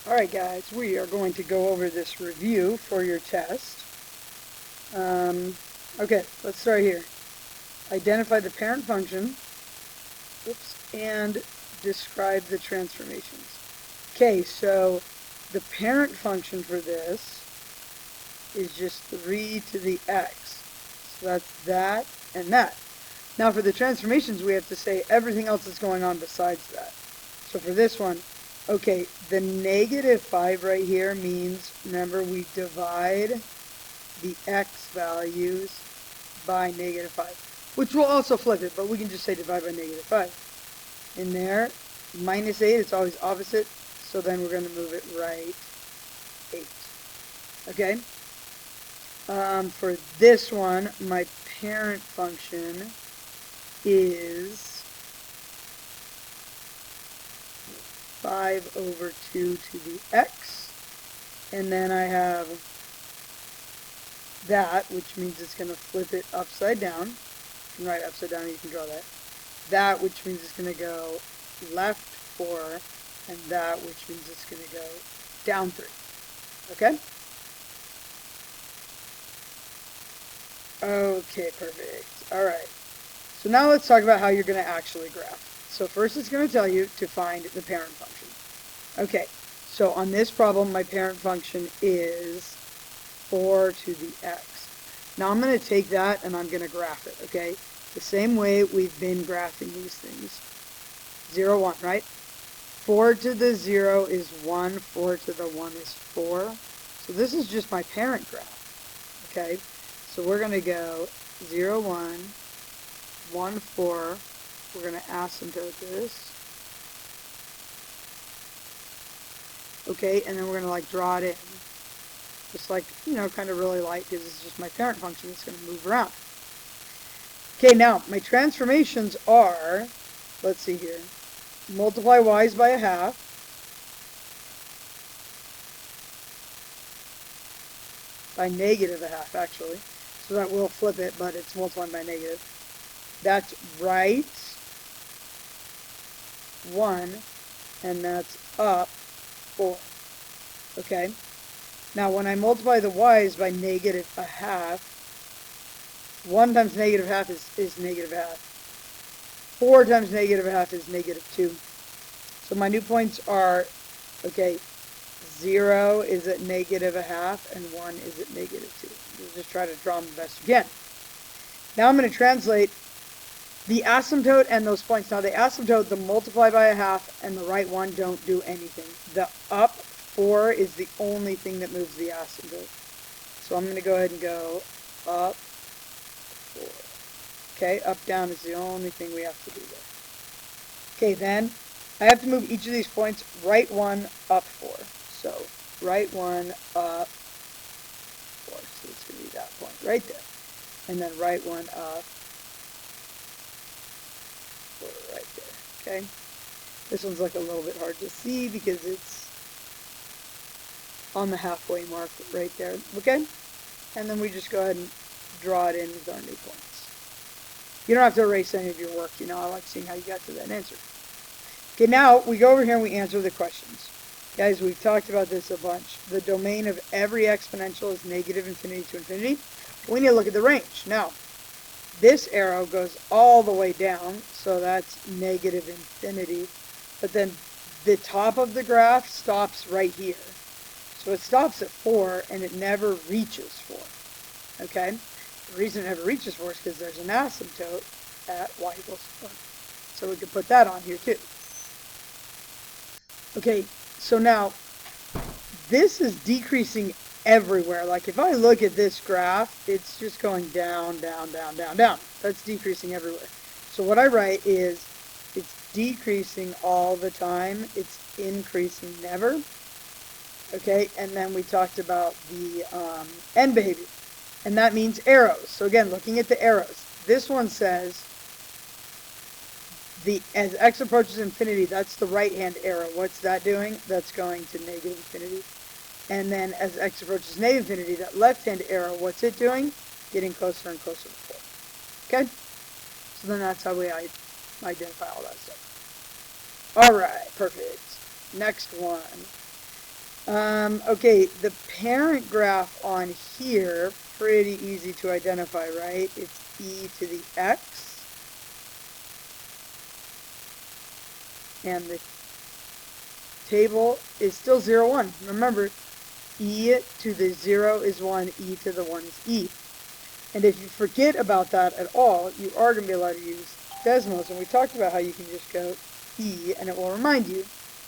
Alright guys, we are going to go over this review for your test. Okay, let's start here. Identify the parent function, and describe the transformations. Okay, so the parent function for this is just 3 to the x. So that's that and that. Now for the transformations, we have to say everything else that's going on besides that. So for this one, okay, the -5 right here means, remember, we divide the x values by -5, which will also flip it, but we can just say divide by -5. In there, -8, it's always opposite, so then we're going to move it right 8. Okay? For this one, my parent function is 5 over 2 to the x, and then I have that, which means it's going to flip it upside down. You can write upside down, you can draw that. That, which means it's going to go left 4, and that, which means it's going to go down 3. Okay? Okay, perfect. All right. So now let's talk about how you're going to actually graph. So first it's going to tell you to find the parent function. Okay, so on this problem, my parent function is 4 to the x. Now I'm going to take that and I'm going to graph it, okay? The same way we've been graphing these things. 0, 1, right? 4 to the 0 is 1, 4 to the 1 is 4. So this is just my parent graph, okay? So we're going to go 0, 1, 1, 4. We're going to asymptote this. Okay, and then we're going to like draw it in. Just like, kind of really light, because it's just my parent function that's going to move around. Okay, now my transformations are, let's see here, multiply y's by 1/2. By -1/2, actually. So that will flip it, but it's multiplied by negative. That's right 1, and that's up 4. Okay? Now when I multiply the y's by -1/2, 1 times -1/2 is -1/2. 4 times -1/2 is -2. So my new points are, okay, 0 is at -1/2 and 1 is at -2. We'll just try to draw them the best you can. Now I'm going to translate the asymptote and those points. Now the asymptote, the multiply by 1/2 and the right one don't do anything. The up 4 is the only thing that moves the asymptote. So I'm going to go ahead and go up 4. Okay, up down is the only thing we have to do there. Okay, then I have to move each of these points right 1, up 4. So right 1, up 4. So it's going to be that point right there. And then right 1, up 4 right there. Okay? This one's like a little bit hard to see because it's on the halfway mark right there. Okay? And then we just go ahead and draw it in with our new points. You don't have to erase any of your work. I like seeing how you got to that answer. Okay, now we go over here and we answer the questions. Guys, we've talked about this a bunch. The domain of every exponential is -infinity to infinity. We need to look at the range. Now, this arrow goes all the way down, so that's -infinity. But then the top of the graph stops right here. So it stops at 4 and it never reaches 4. Okay? The reason it never reaches 4 is because there's an asymptote at y equals 4. So we could put that on here too. Okay, so now this is decreasing everywhere. Like if I look at this graph, it's just going down, down, down, down, down. That's decreasing everywhere. So what I write is it's decreasing all the time. It's increasing never. Okay, and then we talked about the end behavior. And that means arrows. So again, looking at the arrows. This one says as x approaches infinity, that's the right-hand arrow. What's that doing? That's going to -infinity. And then as x approaches -infinity, that left-hand arrow, what's it doing? Getting closer and closer to 4. Okay? So then that's how we identify all that stuff. All right, perfect. Next one. Okay, the parent graph on here, pretty easy to identify, right? It's e to the x. And the table is still 0, 1. Remember, e to the 0 is 1, e to the 1 is e. And if you forget about that at all, you are going to be allowed to use Desmos. And we talked about how you can just go e, and it will remind you,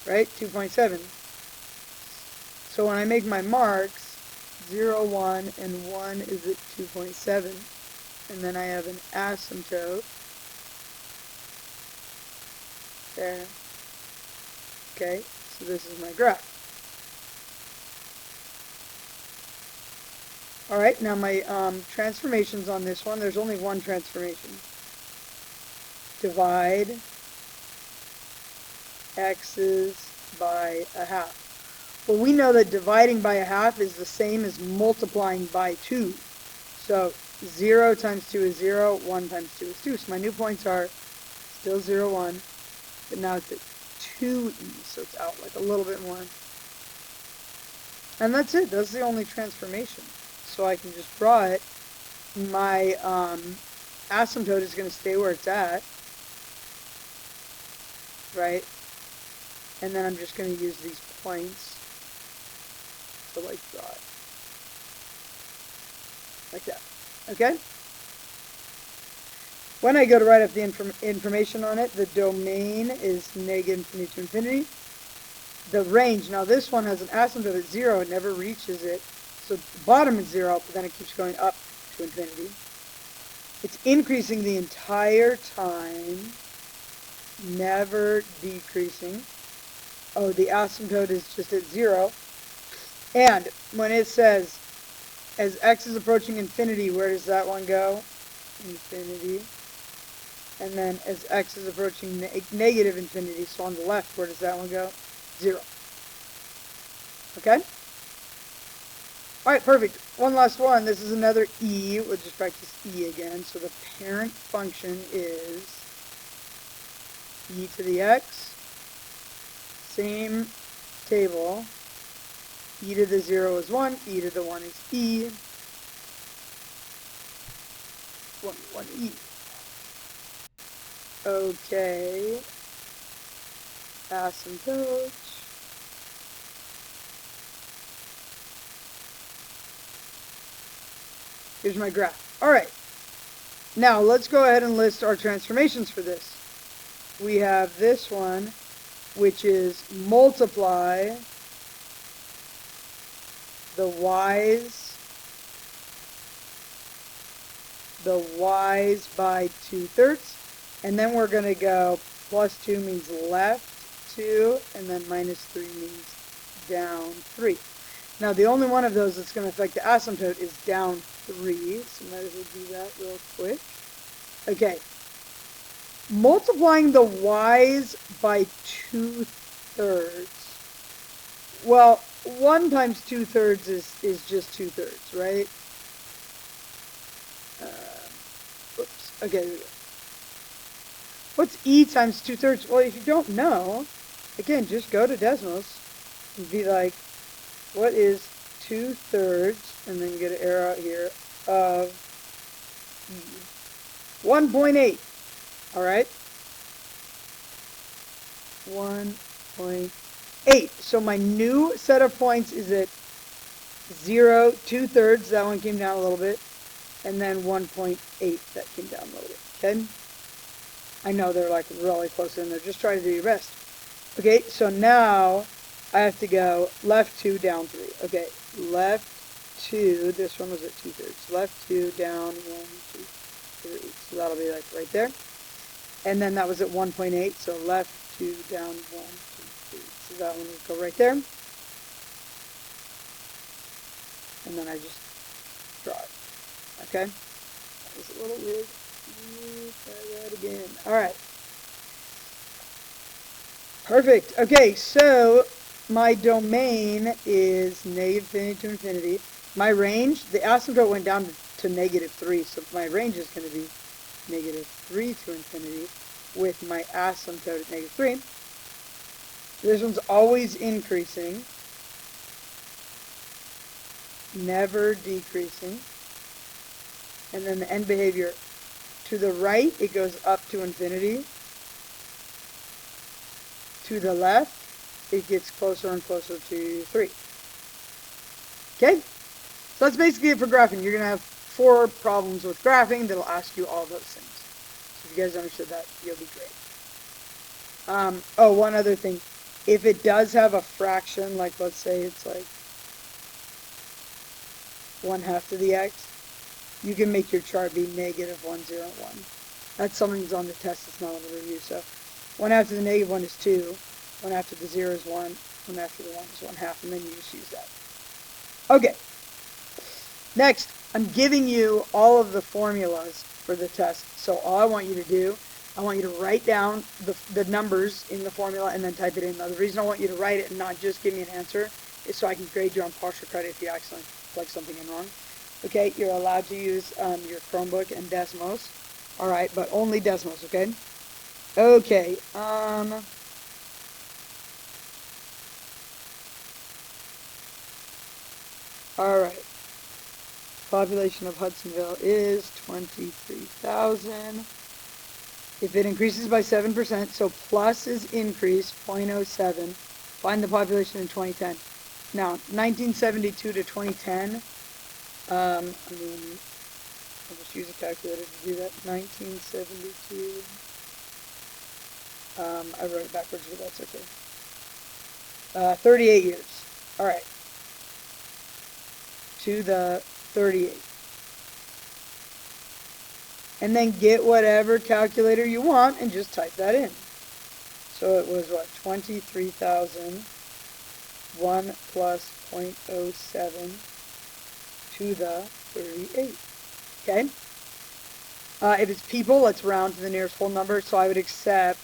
right? 2.7. So when I make my marks, 0, 1, and 1 is at 2.7. And then I have an asymptote there. Okay, so this is my graph. All right, now my transformations on this one, there's only one transformation. Divide x's by a half. Well, we know that dividing by a half is the same as multiplying by 2. So 0 times 2 is 0, 1 times 2 is 2. So my new points are still 0, 1, but now it's at 2e, so it's out like a little bit more. And that's it. That's the only transformation. So I can just draw it. My asymptote is going to stay where it's at, right? And then I'm just going to use these points to like draw it. Like that. Okay? When I go to write up the information on it, the domain is negative infinity to infinity. The range, now this one has an asymptote at 0, it never reaches it. So the bottom is 0, but then it keeps going up to infinity. It's increasing the entire time, never decreasing. Oh, the asymptote is just at 0. And when it says, as x is approaching infinity, where does that one go? Infinity. And then as x is approaching negative infinity, so on the left, where does that one go? 0. Okay? All right, perfect. One last one. This is another e. We'll just practice e again. So the parent function is e to the x. Same table. E to the 0 is 1. E to the 1 is e. 1e. Okay. Asymptote. Here's my graph. All right. Now let's go ahead and list our transformations for this. We have this one, which is multiply the y's by 2/3, and then we're going to go plus 2 means left 2, and then minus 3 means down 3. Now the only one of those that's going to affect the asymptote is down 3, so might as well do that real quick. Okay, multiplying the y's by 2/3. Well, 1 times 2/3 is just 2/3, right? Oops. Okay, here we go. What's e times 2/3? Well, if you don't know, again, just go to Desmos and be like, what is 2/3, and then get an arrow out here, of e? 1.8. All right? 1.8. So my new set of points is at 0, 2/3. That one came down a little bit. And then 1.8. That came down a little bit. Okay? I know they're like really close in there. Just try to do your best. Okay, so now I have to go left 2, down 3. Okay, left 2. This one was at 2/3. Left 2, down 1, 2, 3. So that'll be like right there. And then that was at 1.8. So left 2, down 1, 2, 3. So that one will go right there. And then I just draw it. Okay? That was a little weird. Try that again. All right. Perfect. Okay, so my domain is negative infinity to infinity. My range, the asymptote went down to negative 3, so my range is going to be negative 3 to infinity with my asymptote at negative 3. This one's always increasing. never decreasing. And then the end behavior, to the right, it goes up to infinity. To the left, it gets closer and closer to 3. Okay? So that's basically it for graphing. You're going to have 4 problems with graphing that'll ask you all those things. So if you guys understood that, you'll be great. Oh, one other thing. If it does have a fraction, like let's say it's like 1/2 to the x, you can make your chart be negative 1, 0, 1. That's something that's on the test, it's not on the review. So 1/2 to the negative 1 is 2, 1/2 to the 0 is 1, 1/2 to the 1 is 1/2, and then you just use that. Okay. Next, I'm giving you all of the formulas for the test. So all I want you to do, I want you to write down the numbers in the formula and then type it in. Now, the reason I want you to write it and not just give me an answer is so I can grade you on partial credit if you accidentally plug something in wrong. Okay, you're allowed to use your Chromebook and Desmos. All right, but only Desmos, okay? Okay, all right. Population of Hudsonville is 23,000. If it increases by 7%, so plus is increase, 0.07, find the population in 2010. Now, 1972 to 2010, I mean, I'll just use a calculator to do that. 1972, I wrote it backwards, but that's okay. 38 years. All right. To the 38. And then get whatever calculator you want and just type that in. So it was what? 23,000, 1 plus 0.07 to the 38. Okay? If it's people, let's round to the nearest whole number. So I would accept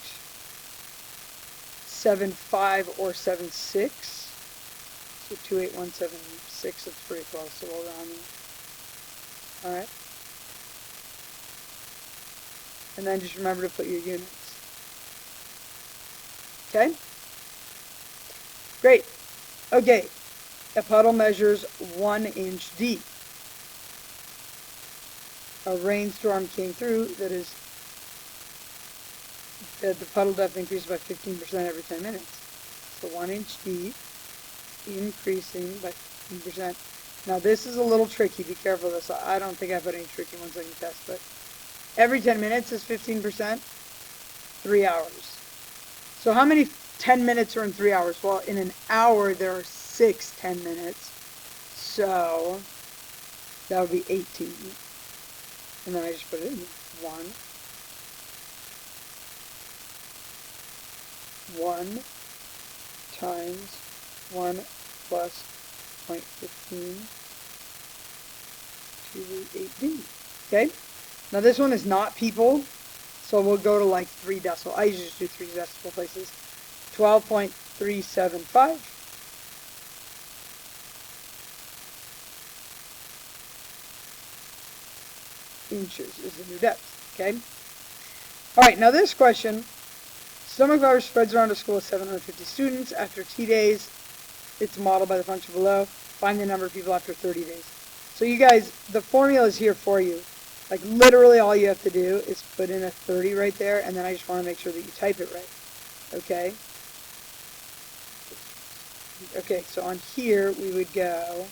7.5 or 7.6. So 28176, it's pretty close, so we'll round it. All right. And then just remember to put your units. Okay? Great. Okay. A puddle measures 1 inch deep. A rainstorm came through that the puddle depth increases by 15% every 10 minutes. So 1 inch deep, increasing by 15%. Now this is a little tricky. Be careful of this. I don't think I put any tricky ones on your test, but every 10 minutes is 15%, 3 hours. So how many 10 minutes are in 3 hours? Well, in an hour, there are 6 10 minutes. So that would be 18. And then I just put it in 1 times 1 plus 0.15 to the 18. Okay? Now this one is not people, so we'll go to like 3 decimal. I usually just do 3 decimal places. 12.375. Inches is the new depth. Okay? Alright, now this question. Stomach virus spreads around a school of 750 students. After T days, it's modeled by the function below. Find the number of people after 30 days. So you guys, the formula is here for you. Like literally all you have to do is put in a 30 right there, and then I just want to make sure that you type it right. Okay? Okay, so on here we would go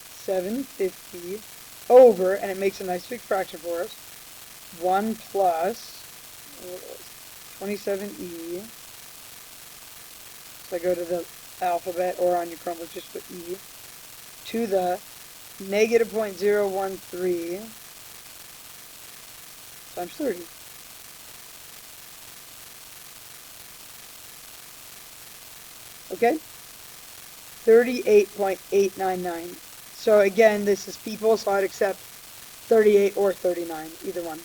750 over, and it makes a nice big fraction for us, 1 plus 27e. So I go to the alphabet, or on your Chromebook, just put e, to the negative 0.013 times 30. Okay? 38.899. So again, this is people, so I'd accept 38 or 39, either one.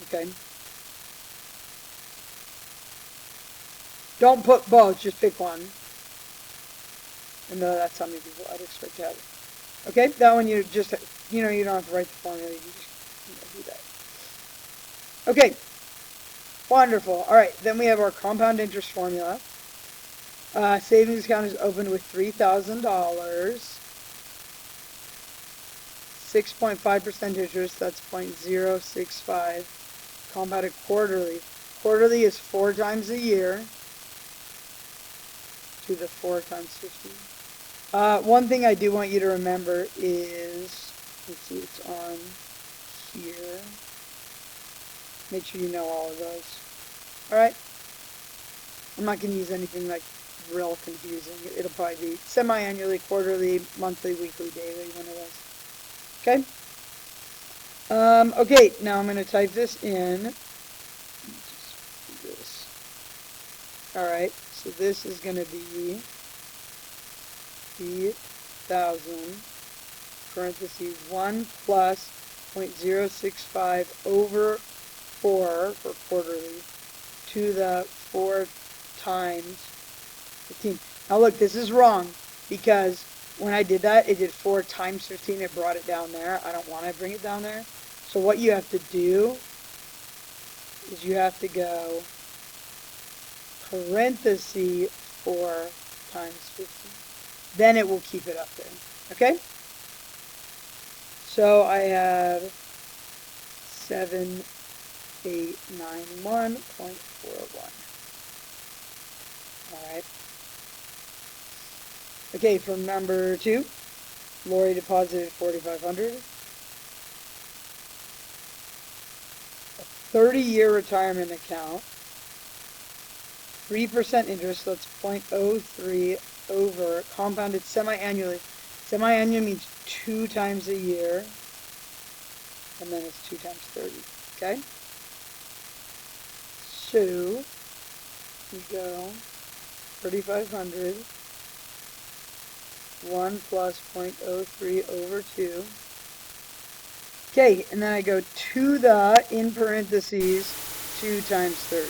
Okay? Don't put both, just pick one. And that's how many people I'd expect to have it. Okay? That one you just, you don't have to write the formula, you just do that. Okay. Wonderful. All right, then we have our compound interest formula. Savings account is opened with $3,000. 6.5% interest, that's 0.065. Compounded quarterly. Quarterly is 4 times a year to the 4 times 15. One thing I do want you to remember is, let's see, it's on here. Make sure you know all of those. Alright? I'm not going to use anything like real confusing. It'll probably be semi-annually, quarterly, monthly, weekly, daily, one of those. Okay? Okay, now I'm going to type this in. Just do this. Alright, so this is going to be 3,000 parentheses 1 plus 0.065 over 4 for quarterly to the 4 times 15. Now look, this is wrong because when I did that, it did 4 times 15. It brought it down there. I don't want to bring it down there. So what you have to do is you have to go parenthesis 4 times 15. Then it will keep it up there. Okay? So I have 7891.41. Alright. Okay, from number 2, Lori deposited $4,500. A 30-year retirement account. 3% interest, that's 0.03 over, compounded semi-annually. Semi-annual means 2 times a year, and then it's 2 times 30, okay? So, we go 3,500, 1 plus 0.03 over 2. Okay, and then I go to the, in parentheses, 2 times 30.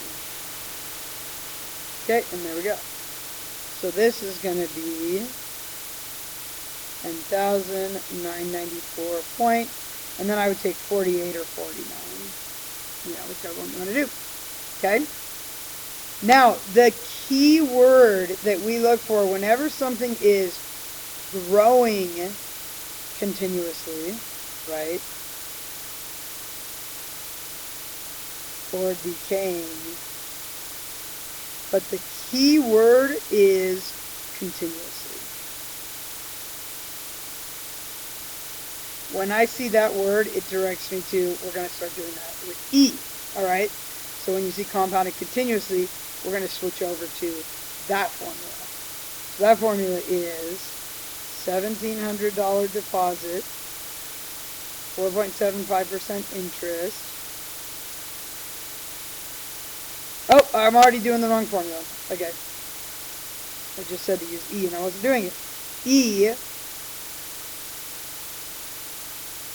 Okay, and there we go. So this is going to be 10,994 point, and then I would take 48 or 49, whichever one you want to do. Okay? Now, the key word that we look for whenever something is growing continuously, right, or decaying, but the key word is continuously. When I see that word, it directs me to, we're going to start doing that with E, all right? So when you see compounded continuously, we're going to switch over to that formula. So that formula is $1,700 deposit, 4.75% interest. Oh, I'm already doing the wrong formula. Okay. I just said to use E and I wasn't doing it. E,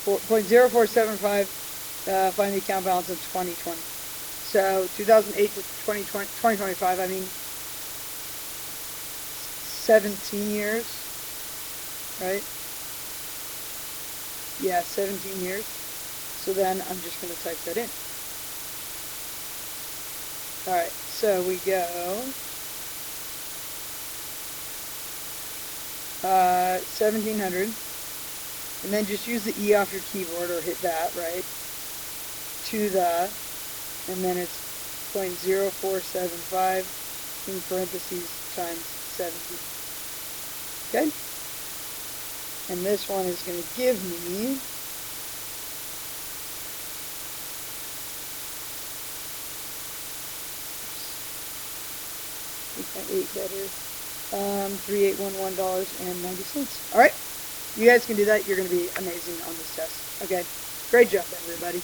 0.0475, find the account balance in 2020. So 2008 to 2025, I mean 17 years, right? Yeah, 17 years. So then I'm just going to type that in. Alright, so we go 1,700, and then just use the E off your keyboard or hit that, right? To the, and then it's 0.0475 in parentheses times 17. Okay? And this one is going to give me 8 better. $3,811.90. All right, you guys can do that. You're going to be amazing on this test. Okay, great job, everybody.